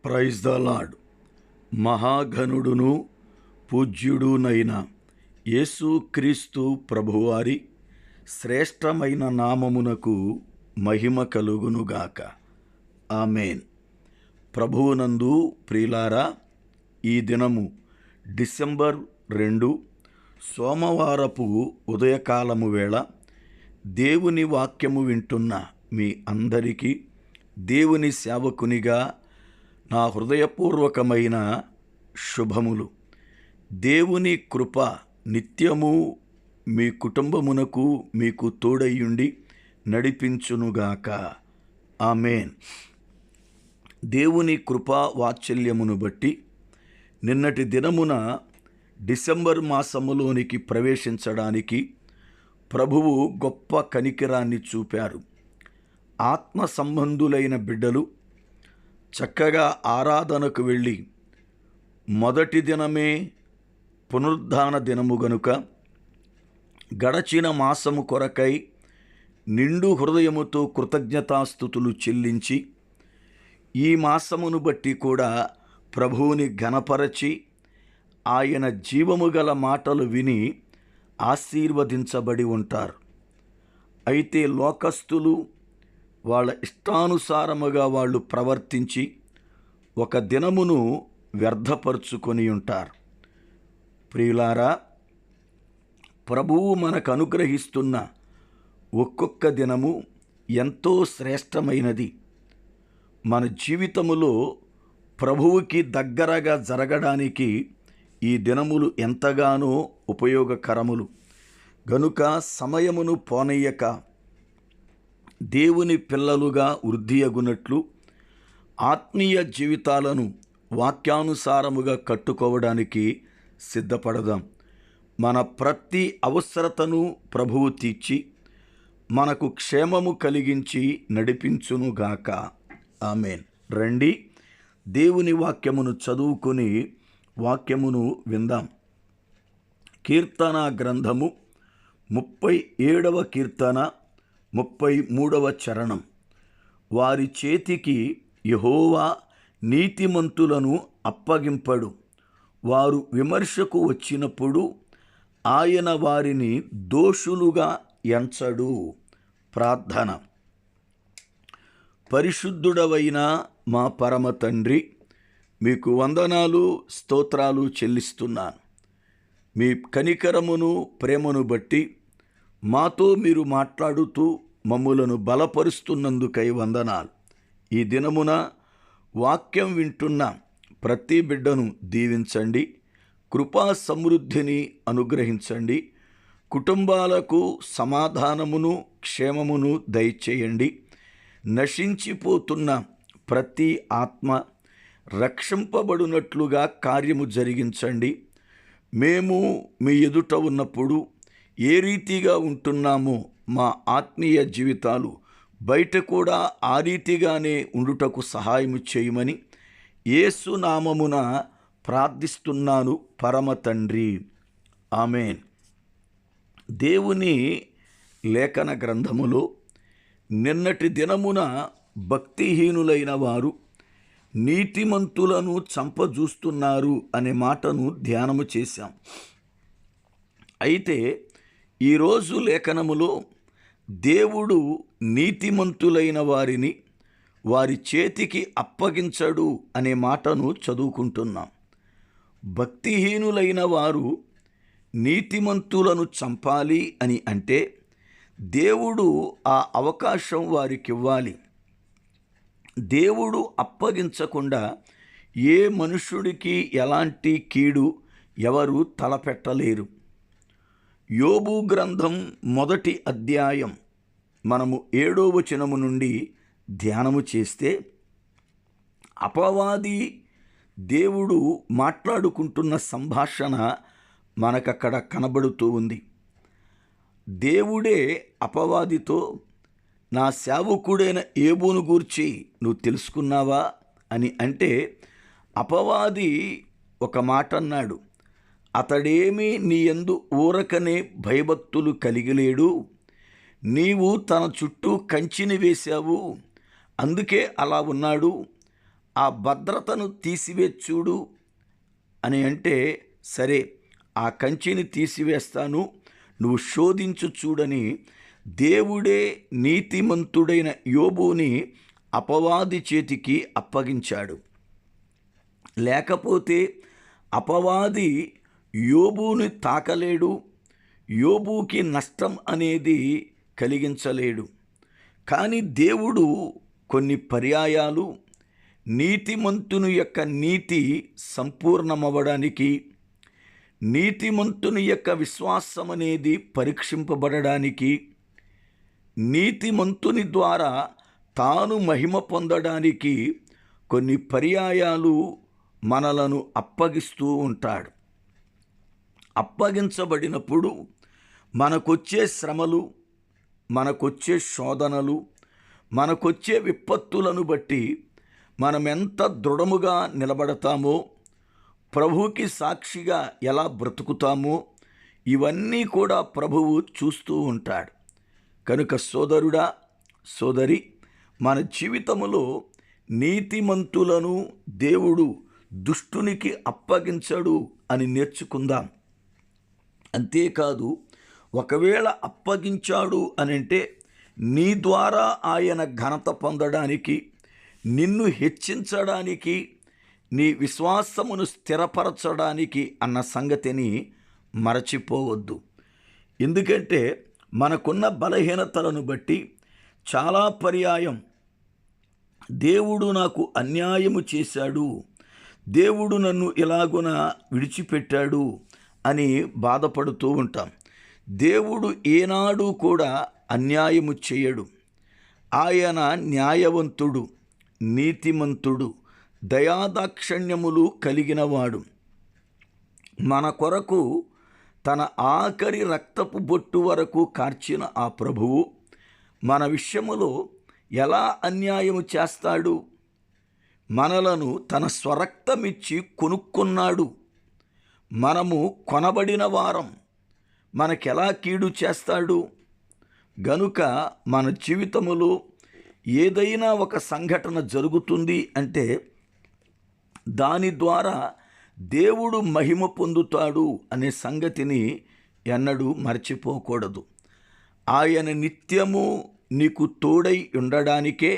Praise the Lord. మహాఘనుడును పూజ్యుడునైన యేసుక్రీస్తు ప్రభువారి శ్రేష్టమైన నామమునకు మహిమ కలుగునుగాక. ఆమేన్. ప్రభువునందు ప్రియులారా, ఈ దినము డిసెంబర్ 2 సోమవారపు ఉదయకాలము వేళ దేవుని వాక్యము వింటున్న మీ అందరికీ దేవుని సేవకునిగా నా హృదయపూర్వకమైన శుభములు. దేవుని కృప నిత్యము మీ కుటుంబమునకు మీకు తోడయ్యుండి నడిపించునుగాక. ఆమేన్. దేవుని కృపా వాత్సల్యమును బట్టి నిన్నటి దినమున డిసెంబర్ మాసములోనికి ప్రవేశించడానికి ప్రభువు గొప్ప కనికరాన్ని చూపారు. ఆత్మ సంబంధులైన బిడ్డలు చక్కగా ఆరాధనకు వెళ్ళి, మొదటి దినమే పునరుద్ధాన దినము గనుక గడచిన మాసము కొరకై నిండు హృదయముతో కృతజ్ఞతాస్తుతులు చెల్లించి, ఈ మాసమును బట్టి కూడా ప్రభువుని ఘనపరచి ఆయన జీవము గల మాటలు విని ఆశీర్వదించబడి ఉంటారు. అయితే లోకస్తులు వాళ్ళ ఇష్టానుసారముగా వాళ్ళు ప్రవర్తించి ఒక దినమును వ్యర్థపరుచుకొని ఉంటారు. ప్రియులారా, ప్రభువు మనకు అనుగ్రహిస్తున్న ఒక్కొక్క దినము ఎంతో శ్రేష్టమైనది. మన జీవితములో ప్రభువుకి దగ్గరగా జరగడానికి ఈ దినములు ఎంతగానో ఉపయోగకరములు గనుక సమయమును పోనయ్యక దేవుని పిల్లలుగా వృద్ధియగునట్లు ఆత్మీయ జీవితాలను వాక్యానుసారముగా కట్టుకోవడానికి సిద్ధపడదాం. మన ప్రతి అవసరతను ప్రభువు తీర్చి మనకు క్షేమము కలిగించి నడిపించునుగాక. ఆమేన్. రండి, దేవుని వాక్యమును చదువుకొని వాక్యమును విందాం. కీర్తన గ్రంథము 37వ కీర్తన 33వ చరణం. వారి చేతికి యెహోవా నీతిమంతులను అప్పగింపడు. వారు విమర్శకు వచ్చినప్పుడు ఆయన వారిని దోషులుగా ఎంచడు. ప్రార్థన. పరిశుద్ధుడవైన మా పరమ తండ్రి, మీకు వందనాలు, స్తోత్రాలు చెల్లిస్తున్నాను. మీ కనికరమును ప్రేమను బట్టి మాతో మీరు మాట్లాడుతూ మమ్ములను బలపరుస్తున్నందుకై వందనాలు. ఈ దినమున వాక్యం వింటున్న ప్రతి బిడ్డను దీవించండి, కృపా సమృద్ధిని అనుగ్రహించండి, కుటుంబాలకు సమాధానమును క్షేమమును దయచేయండి. నశించిపోతున్న ప్రతి ఆత్మ రక్షింపబడినట్లుగా కార్యము జరిగించండి. మేము మీ ఎదుట ఉన్నప్పుడు ఏ రీతిగా ఉంటున్నామో మా ఆత్మీయ జీవితాలు బయట కూడా ఆ రీతిగానే ఉండుటకు సహాయము చేయమని యేసు నామమున ప్రార్థిస్తున్నాను పరమ తండ్రి. ఆమేన్. దేవుని లేఖన గ్రంథములో నిన్నటి దినమున భక్తిహీనులైన వారు నీతిమంతులను చంపజూస్తున్నారు అనే మాటను ధ్యానము చేశాం. అయితే ఈరోజు లేఖనములో దేవుడు నీతిమంతులైన వారిని వారి చేతికి అప్పగించడు అనే మాటను చదువుకుంటున్నాం. భక్తిహీనులైన వారు నీతిమంతులను చంపాలి అని అంటే దేవుడు ఆ అవకాశం వారికి ఇవ్వాలి. దేవుడు అప్పగించకుండా ఏ మనుషుడికి ఎలాంటి కీడు ఎవరు తలపెట్టలేరు. యోబు గ్రంథం 1వ అధ్యాయం మనము 7వ వచనము నుండి ధ్యానము చేస్తే అపవాది దేవుడు మాట్లాడుకుంటున్న సంభాషణ మనకక్కడ కనబడుతూ ఉంది. దేవుడే అపవాదితో, నా సేవకుడైన యోబును గూర్చి నువ్వు తెలుసుకున్నావా అని అంటే, అపవాది ఒక మాట అన్నాడు, అతడేమీ నీ యందు ఊరకనే భయభక్తులు కలిగిలేడు, నీవు తన చుట్టూ కంచిని వేశావు, అందుకే అలా ఉన్నాడు. ఆ భద్రతను తీసివేచ్చూడు అని అంటే, సరే ఆ కంచెని తీసివేస్తాను, నువ్వు శోధించు చూడని దేవుడే నీతిమంతుడైన యోబుని అపవాది చేతికి అప్పగించాడు. లేకపోతే అపవాది యోబుని తాకలేడు, యోబుకి నష్టం అనేది కలిగించలేడు. కానీ దేవుడు కొన్ని పర్యాయాలు నీతిమంతుని యొక్క నీతి సంపూర్ణమవ్వడానికి, నీతిమంతుని యొక్క విశ్వాసం అనేది పరీక్షింపబడడానికి, నీతిమంతుని ద్వారా తాను మహిమ పొందడానికి కొన్ని పర్యాయాలు మనలను అప్పగిస్తూ ఉంటాడు. అప్పగించబడినప్పుడు మనకొచ్చే శ్రమలు, మనకొచ్చే శోధనలు, మనకొచ్చే విపత్తులను బట్టి మనమెంత దృఢముగా నిలబడతామో, ప్రభువుకి సాక్షిగా ఎలా బ్రతుకుతామో ఇవన్నీ కూడా ప్రభువు చూస్తూ ఉంటాడు. కనుక సోదరుడా, సోదరి, మన జీవితములో నీతిమంతులను దేవుడు దుష్టునికి అప్పగించడు అని నేర్చుకుందాం. అంతేకాదు, ఒకవేళ అప్పగించాడు అనంటే నీ ద్వారా ఆయన ఘనత పొందడానికి, నిన్ను హెచ్చించడానికి, నీ విశ్వాసమును స్థిరపరచడానికి అన్న సంగతిని మరచిపోవద్దు. ఎందుకంటే మనకున్న బలహీనతలను బట్టి చాలా పర్యాయం దేవుడు నాకు అన్యాయము చేశాడు, దేవుడు నన్ను ఇలాగున విడిచిపెట్టాడు అని బాధపడుతూ ఉంటాం. దేవుడు ఏనాడు కూడా అన్యాయము చేయడు. ఆయన న్యాయవంతుడు, నీతిమంతుడు, దయాదాక్షిణ్యములు కలిగినవాడు. మన కొరకు తన ఆఖరి రక్తపు బొట్టు వరకు కార్చిన ఆ ప్రభువు మన విషయములో ఎలా అన్యాయము చేస్తాడు? మనలను తన స్వరక్తమిచ్చి కొనుక్కున్నాడు. మనము కొనబడిన వారం, మనకెలా కీడు చేస్తాడు? గనుక మన జీవితములో ఏదైనా ఒక సంఘటన జరుగుతుంది అంటే దాని ద్వారా దేవుడు మహిమ పొందుతాడు అనే సంగతిని ఎన్నడూ మర్చిపోకూడదు. ఆయన నిత్యము నీకు తోడై ఉండడానికే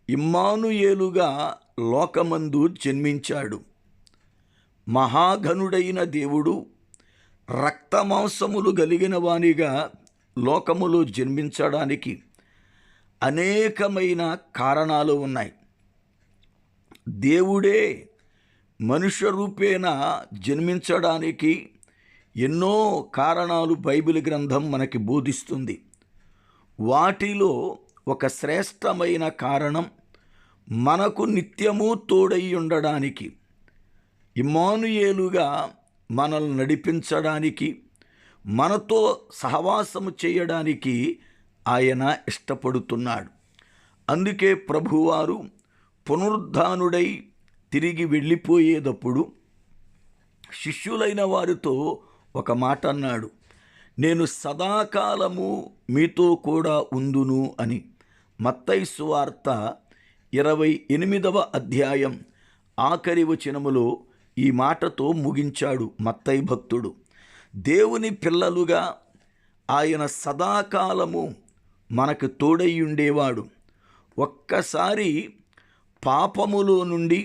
ఇమ్మానుయేలుగా లోకమందు జన్మించాడు. మహాఘనుడైన దేవుడు రక్తమాంసములు కలిగిన వానిగా లోకములో జన్మించడానికి అనేకమైన కారణాలు ఉన్నాయి. దేవుడే మనుష్య రూపేణ జన్మించడానికి ఎన్నో కారణాలు బైబిల్ గ్రంథం మనకి బోధిస్తుంది. వాటిలో ఒక శ్రేష్టమైన కారణం మనకు నిత్యము తోడై ఉండడానికి, ఇమ్మానుయేలుగా మనల్ని నడిపించడానికి, మనతో సహవాసము చేయడానికి ఆయన ఇష్టపడుతున్నాడు. అందుకే ప్రభువారు పునరుద్ధానుడై తిరిగి వెళ్ళిపోయేటప్పుడు శిష్యులైన వారితో ఒక మాట అన్నాడు, నేను సదాకాలము మీతో కూడా ఉందును అని. మత్తయి సువార్త 28వ అధ్యాయం ఆఖరి వచనములో ఈ మాటతో ముగించాడు మత్తయి భక్తుడు. దేవుని పిల్లలుగా ఆయన సదాకాలము మనకు తోడై ఉండేవాడు. ఒక్కసారి పాపములో నుండి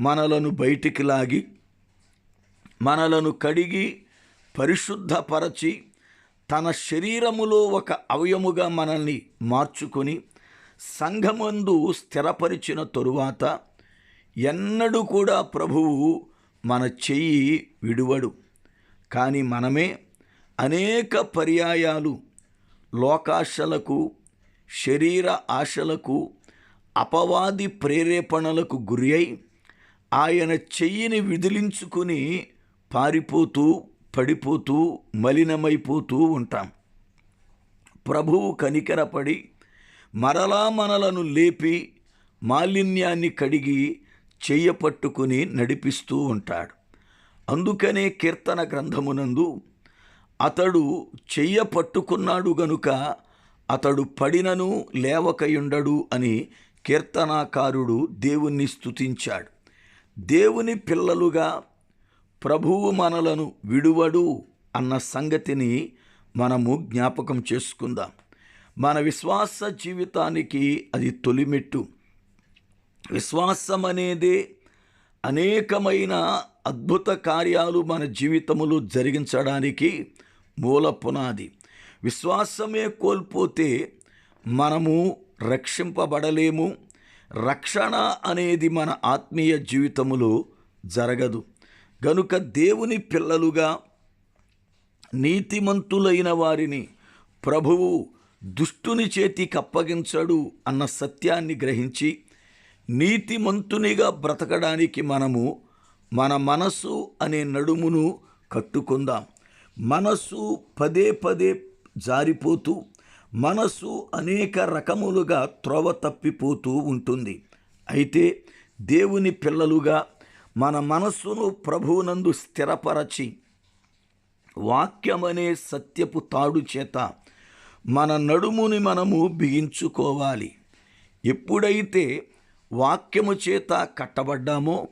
మనలను బయటికి లాగి, మనలను కడిగి పరిశుద్ధపరచి, తన శరీరములో ఒక అవయముగా మనల్ని మార్చుకొని సంఘమందు స్థిరపరిచిన తరువాత ఎన్నడూ కూడా ప్రభువు మన చెయ్యి విడువడు. కానీ మనమే అనేక పర్యాయాలు లోకాశలకు, శరీర ఆశలకు, అపవాది ప్రేరేపణలకు గురి అయి ఆయన చెయ్యిని విదిలించుకుని పారిపోతూ, పడిపోతూ, మలినమైపోతూ ఉంటాం. ప్రభువు కనికరపడి మరలా మనలను లేపి మాలిన్యాన్ని కడిగి చెయ్యపట్టుకుని నడిపిస్తూ ఉంటాడు. అందుకనే కీర్తన గ్రంథమునందు అతడు చెయ్య పట్టుకున్నాడు గనుక అతడు పడినను లేవకయుండడు అని కీర్తనాకారుడు దేవుణ్ణి స్తుతించాడు. దేవుని పిల్లలుగా ప్రభువు మనలను విడువడు అన్న సంగతిని మనము జ్ఞాపకం చేసుకుందాం. మన విశ్వాస జీవితానికి అది తొలిమెట్టు. విశ్వాసం అనేదే అనేకమైన అద్భుత కార్యాలు మన జీవితములో జరిగించడానికి మూల పునాది. విశ్వాసమే కోల్పోతే మనము రక్షింపబడలేము. రక్షణ అనేది మన ఆత్మీయ జీవితములో జరగదు. గనుక దేవుని పిల్లలుగా నీతిమంతులైన వారిని ప్రభువు దుష్టుని చేతికి అప్పగించడు అన్న సత్యాన్ని గ్రహించి నీతిమంతునిగా బ్రతకడానికి మనము మన మనసు అనే నడుమును కట్టుకుందాం. మనసు పదే పదే జారిపోతూ, మనసు అనేక రకములుగా త్రోవ తప్పిపోతూ ఉంటుంది. అయితే దేవుని పిల్లలుగా మన మనస్సును ప్రభువునందు స్థిరపరచి వాక్యమనే సత్యపు తాడు చేత మన నడుముని మనము బిగించుకోవాలి. ఎప్పుడైతే వాక్యము చేత కట్టబడ్డామో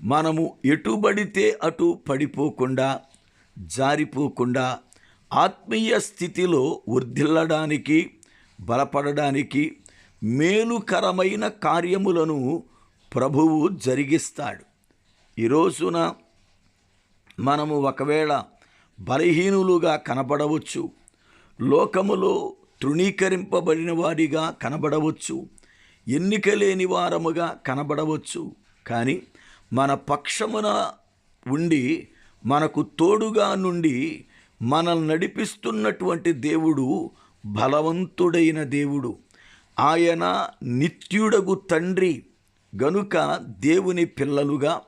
మనము ఎటుబడితే అటు పడిపోకుండా, జారిపోకుండా ఆత్మీయ స్థితిలో వర్ధిల్లడానికి, బలపడడానికి మేలుకరమైన కార్యములను ప్రభువు జరిగిస్తాడు. ఈ రోజున మనము ఒకవేళ బలహీనులుగా కనబడవచ్చు, లోకములో తృణీకరింపబడిన వారిగా కనబడవచ్చు, ఎన్నిక లేని వారముగా కనబడవచ్చు. కానీ మన పక్షమున ఉండి మనకు తోడుగా నుండి మనల్ని నడిపిస్తున్నటువంటి దేవుడు బలవంతుడైన దేవుడు. ఆయన నిత్యుడగు తండ్రి. గనుక దేవుని పిల్లలుగా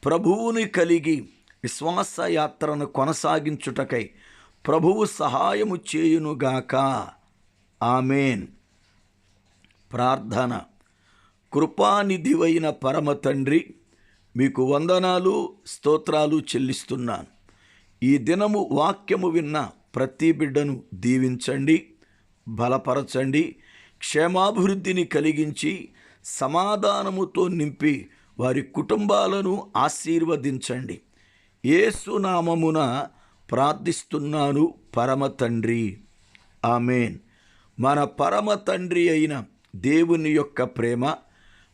ప్రభువుని కలిగి విశ్వాస యాత్రను కొనసాగించుటకై ప్రభువు సహాయము చేయునుగాక. ఆమేన్. ప్రార్థన. కృపానిధివైన పరమ తండ్రి, మీకు వందనాలు, స్తోత్రాలు చెల్లిస్తున్నాను. ఈ దినము వాక్యము విన్న ప్రతి బిడ్డను దీవించండి, బలపరచండి, క్షేమాభివృద్ధిని కలిగించి సమాధానముతో నింపి వారి కుటుంబాలను ఆశీర్వదించండి. యేసు నామమున ప్రార్థిస్తున్నాను పరమ తండ్రి. ఆమేన్. మన పరమ తండ్రి అయిన దేవుని యొక్క ప్రేమ,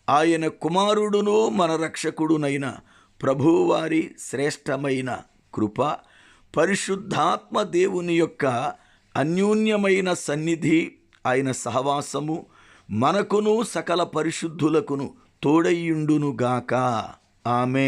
ఆయన కుమారుడును మన రక్షకుడునైన ప్రభువారి శ్రేష్టమైన కృప, పరిశుద్ధాత్మ దేవుని యొక్క అన్యోన్యమైన సన్నిధి, ఆయన సహవాసము మనకును సకల పరిశుద్ధులకును తోడైయుండునుగాక. ఆమేన్.